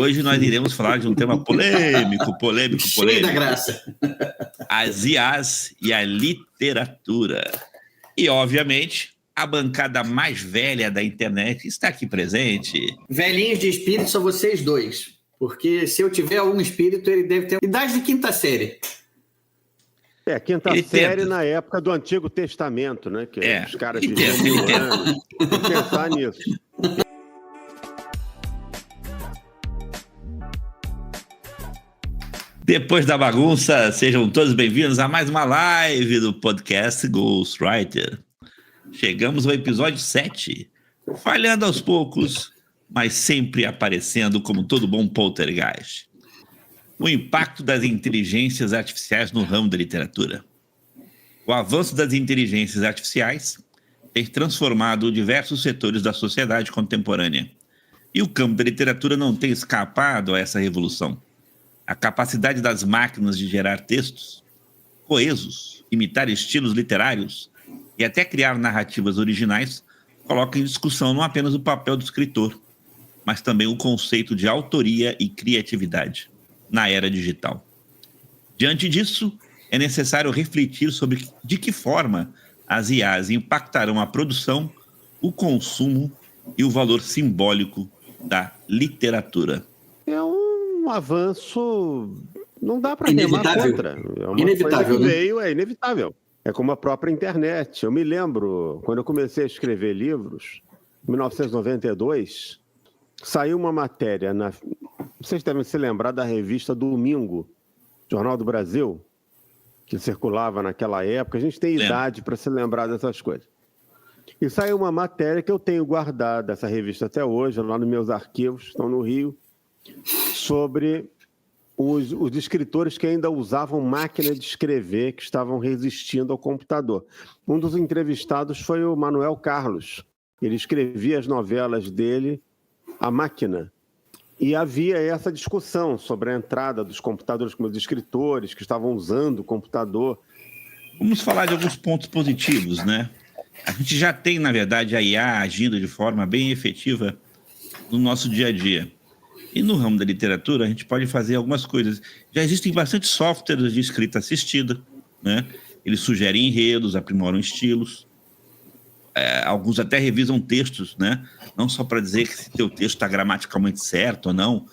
Hoje nós iremos falar de um tema polêmico. Cheio da graça. As IAs e a literatura. E, obviamente, a bancada mais velha da internet está aqui presente. Velhinhos de espírito são vocês dois. Porque se eu tiver algum espírito, ele deve ter idade de quinta série. Quinta série na época do Antigo Testamento, né? Que os caras viviam mil anos. Tem que pensar nisso. Depois da bagunça, sejam todos bem-vindos a mais uma live do podcast Ghostwriter. Chegamos ao episódio 7, falhando aos poucos, mas sempre aparecendo como todo bom poltergeist. O impacto das inteligências artificiais no ramo da literatura. O avanço das inteligências artificiais tem transformado diversos setores da sociedade contemporânea. E o campo da literatura não tem escapado a essa revolução. A capacidade das máquinas de gerar textos coesos, imitar estilos literários e até criar narrativas originais coloca em discussão não apenas o papel do escritor, mas também o conceito de autoria e criatividade na era digital. Diante disso, é necessário refletir sobre de que forma as IAs impactarão a produção, o consumo e o valor simbólico da literatura. É um avanço, não dá para remar contra. É uma inevitável, coisa que veio, é inevitável. É como a própria internet. Eu me lembro, quando eu comecei a escrever livros, em 1992, saiu uma matéria, vocês devem se lembrar da revista Domingo, Jornal do Brasil, que circulava naquela época. A gente tem idade para se lembrar dessas coisas. E saiu uma matéria que eu tenho guardado, essa revista até hoje, lá nos meus arquivos, estão no Rio, sobre os escritores que ainda usavam máquina de escrever, que estavam resistindo ao computador. Um dos entrevistados foi o Manuel Carlos. Ele escrevia as novelas dele à máquina. E havia essa discussão sobre a entrada dos computadores como os escritores que estavam usando o computador. Vamos falar de alguns pontos positivos, né? A gente já tem, na verdade, a IA agindo de forma bem efetiva no nosso dia a dia. E no ramo da literatura, a gente pode fazer algumas coisas. Já existem bastante softwares de escrita assistida, né? Eles sugerem enredos, aprimoram estilos. Alguns até revisam textos, né? Não só para dizer que se teu texto está gramaticalmente certo ou não,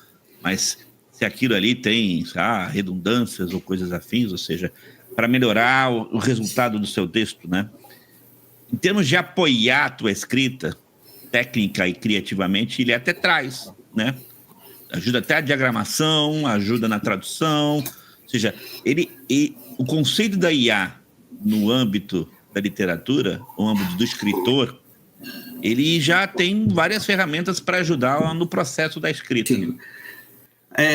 mas se aquilo ali tem redundâncias ou coisas afins, ou seja, para melhorar o resultado do seu texto, né? Em termos de apoiar a tua escrita, técnica e criativamente, ele até traz, né? Ajuda até a diagramação, ajuda na tradução, ou seja, o conceito da IA no âmbito da literatura, no âmbito do escritor, ele já tem várias ferramentas para ajudar no processo da escrita. Sim.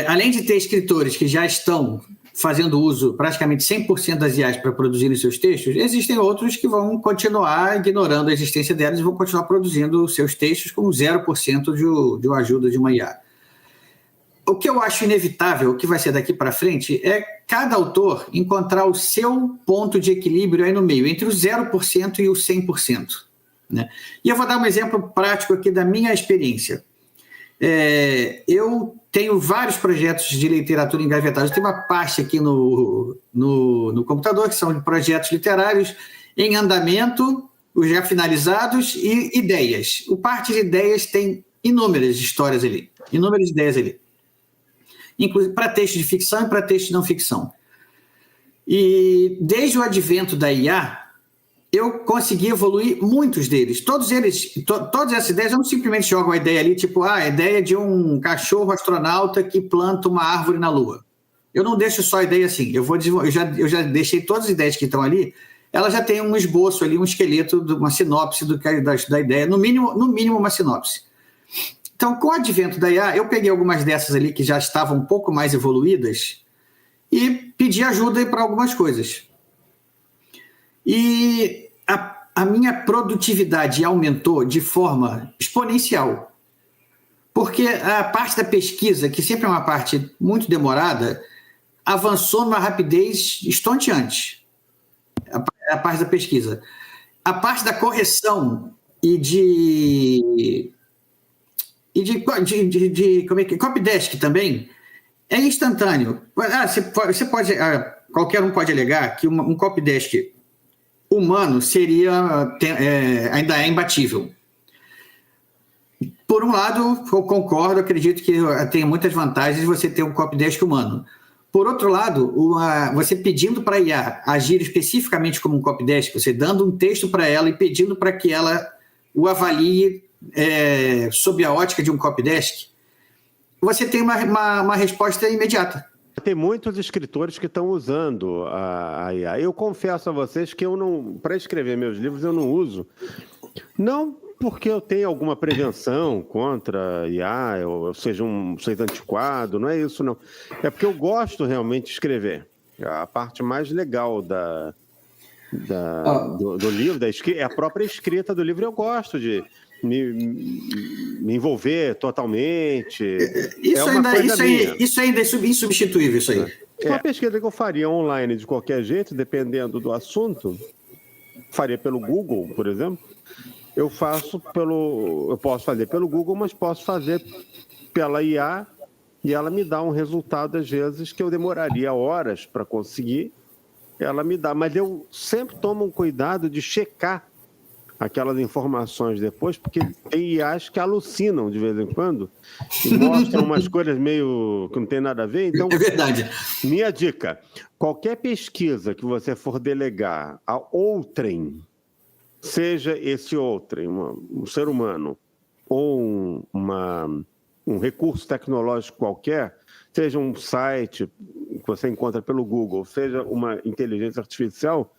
Além de ter escritores que já estão fazendo uso praticamente 100% das IAs para produzirem seus textos, existem outros que vão continuar ignorando a existência delas e vão continuar produzindo seus textos com 0% de ajuda de uma IA. O que eu acho inevitável, o que vai ser daqui para frente, é cada autor encontrar o seu ponto de equilíbrio aí no meio, entre o 0% e o 100%. Né? E eu vou dar um exemplo prático aqui da minha experiência. Eu tenho vários projetos de literatura engavetados. Eu tenho uma pasta aqui no computador, que são de projetos literários em andamento, os já finalizados, e ideias. O parte de ideias tem inúmeras histórias ali, inúmeras ideias ali. Inclusive para texto de ficção e para texto de não ficção. E desde o advento da IA, eu consegui evoluir muitos deles. Todas essas ideias, eu não simplesmente jogo a ideia ali, tipo, a ideia de um cachorro astronauta que planta uma árvore na Lua. Eu não deixo só a ideia assim. Eu já deixei todas as ideias que estão ali, ela já tem um esboço ali, um esqueleto, uma sinopse da ideia, no mínimo uma sinopse. Então, com o advento da IA, eu peguei algumas dessas ali que já estavam um pouco mais evoluídas e pedi ajuda para algumas coisas. E a minha produtividade aumentou de forma exponencial. Porque a parte da pesquisa, que sempre é uma parte muito demorada, avançou numa rapidez estonteante. A parte da pesquisa. A parte da correção e de e de como é que Copydesk também é instantâneo. Você pode, qualquer um pode alegar que um copydesk humano ainda é imbatível. Por um lado, eu concordo, acredito que tem muitas vantagens você ter um copydesk humano. Por outro lado, você pedindo para a IA agir especificamente como um copydesk, você dando um texto para ela e pedindo para que ela o avalie sob a ótica de um copydesk, você tem uma resposta imediata. Tem muitos escritores que estão usando a IA. Eu confesso a vocês que para escrever meus livros, eu não uso. Não porque eu tenho alguma prevenção contra a IA, eu seja antiquado, não é isso, não. É porque eu gosto realmente de escrever. A parte mais legal do livro, é a própria escrita do livro. Eu gosto de me envolver totalmente. Isso ainda é insubstituível, isso aí. Uma pesquisa que eu faria online de qualquer jeito, dependendo do assunto, faria pelo Google, por exemplo. Eu posso fazer pelo Google, mas posso fazer pela IA e ela me dá um resultado, às vezes, que eu demoraria horas para conseguir. Ela me dá, mas eu sempre tomo um cuidado de checar aquelas informações depois, porque tem IAs que alucinam de vez em quando e mostram umas coisas meio que não tem nada a ver. Então, é verdade. Minha dica, qualquer pesquisa que você for delegar a outrem, seja esse outrem, um ser humano ou um recurso tecnológico qualquer, seja um site que você encontra pelo Google, seja uma inteligência artificial,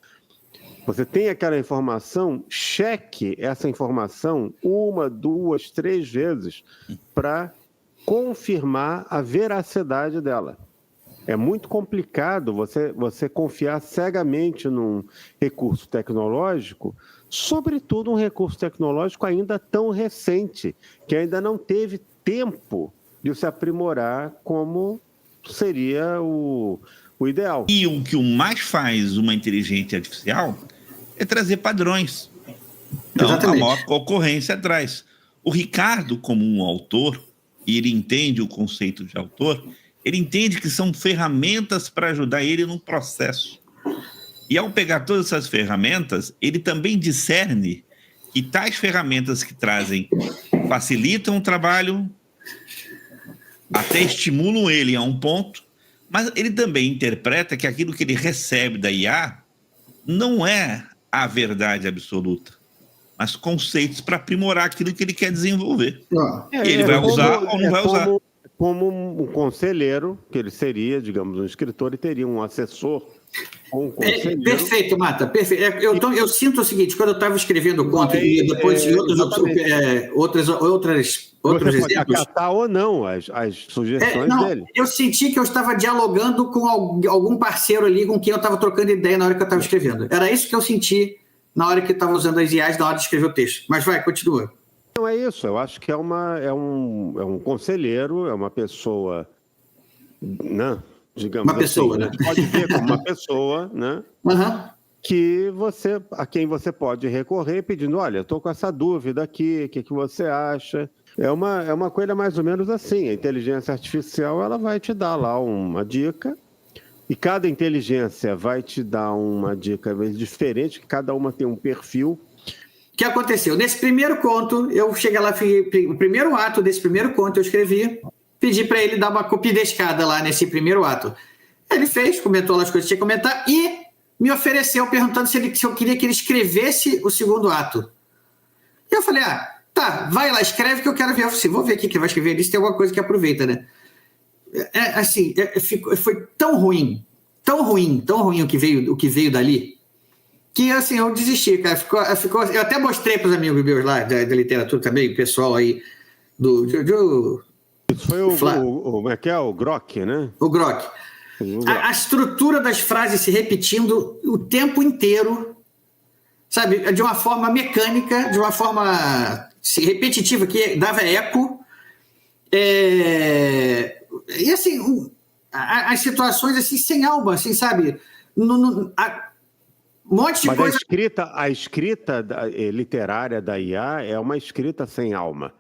você tem aquela informação, cheque essa informação 1, 2, 3 vezes para confirmar a veracidade dela. É muito complicado você confiar cegamente num recurso tecnológico, sobretudo um recurso tecnológico ainda tão recente, que ainda não teve tempo de se aprimorar como seria o ideal. E o que mais faz uma inteligência artificial é trazer padrões. Então, a maior concorrência atrás. O Ricardo, como um autor, e ele entende o conceito de autor, ele entende que são ferramentas para ajudar ele no processo. E ao pegar todas essas ferramentas, ele também discerne que tais ferramentas que facilitam o trabalho, até estimulam ele a um ponto, mas ele também interpreta que aquilo que ele recebe da IA não é a verdade absoluta, mas conceitos para aprimorar aquilo que ele quer desenvolver. Ele vai usar ou não vai usar. Como um conselheiro, que ele seria, digamos, um escritor, e teria um assessor ou um conselheiro. Perfeito, Mata, perfeito. Eu sinto o seguinte, quando eu estava escrevendo o conto, e depois em outros você exemplos... pode acatar ou não as sugestões dele. Eu senti que eu estava dialogando com algum parceiro ali com quem eu estava trocando ideia na hora que eu estava escrevendo. Era isso que eu senti na hora que eu estava usando as IAs, na hora de escrever o texto. Mas vai, continua. Não é isso, eu acho que é um conselheiro, é uma pessoa, né? Digamos uma pessoa, assim, né? Pode ver como uma pessoa, né? A quem você pode recorrer pedindo, olha, eu estou com essa dúvida aqui, o que você acha? É uma coisa mais ou menos assim, a inteligência artificial ela vai te dar lá uma dica, e cada inteligência vai te dar uma dica diferente, que cada uma tem um perfil. O que aconteceu? Nesse primeiro conto, eu cheguei lá, o primeiro ato desse primeiro conto eu escrevi, pedi para ele dar uma copidescada lá nesse primeiro ato. Ele fez, comentou lá as coisas que tinha que comentar e me ofereceu perguntando se eu queria que ele escrevesse o segundo ato. E eu falei, tá, vai lá, escreve que eu quero ver. Eu falei, vou ver aqui que vai escrever ali, se tem alguma coisa que aproveita, né? Foi tão ruim o que veio dali, que assim, eu desisti, cara. Eu até mostrei para os amigos meus lá, da literatura também, o pessoal aí Isso foi como é que é? O Grok, né? O Grok. A estrutura das frases se repetindo o tempo inteiro, sabe? De uma forma mecânica, de uma forma repetitiva, que dava eco. E assim, as situações assim, sem alma, assim, sabe? Um monte de coisa. A escrita literária da IA é uma escrita sem alma.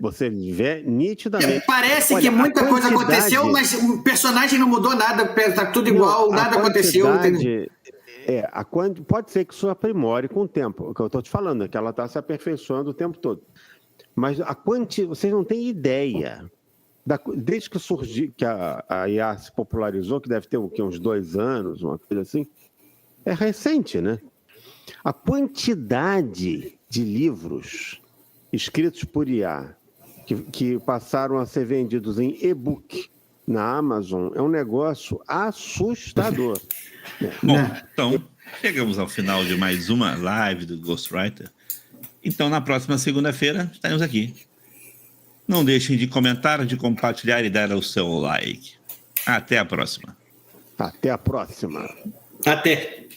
Você vê nitidamente. Parece que muita coisa aconteceu, mas o personagem não mudou nada, tá tudo igual, nada aconteceu. Pode ser que isso aprimore com o tempo, o que eu estou te falando, é que ela está se aperfeiçoando o tempo todo. Mas vocês não têm ideia. Desde que surgiu, que a IA se popularizou, que deve ter uns 2 anos, uma coisa assim, é recente, né? A quantidade de livros escritos por IA que passaram a ser vendidos em e-book na Amazon é um negócio assustador. Bom, então, chegamos ao final de mais uma live do Ghostwriter. Então, na próxima segunda-feira, estaremos aqui. Não deixem de comentar, de compartilhar e dar o seu like. Até a próxima. Até a próxima. Até.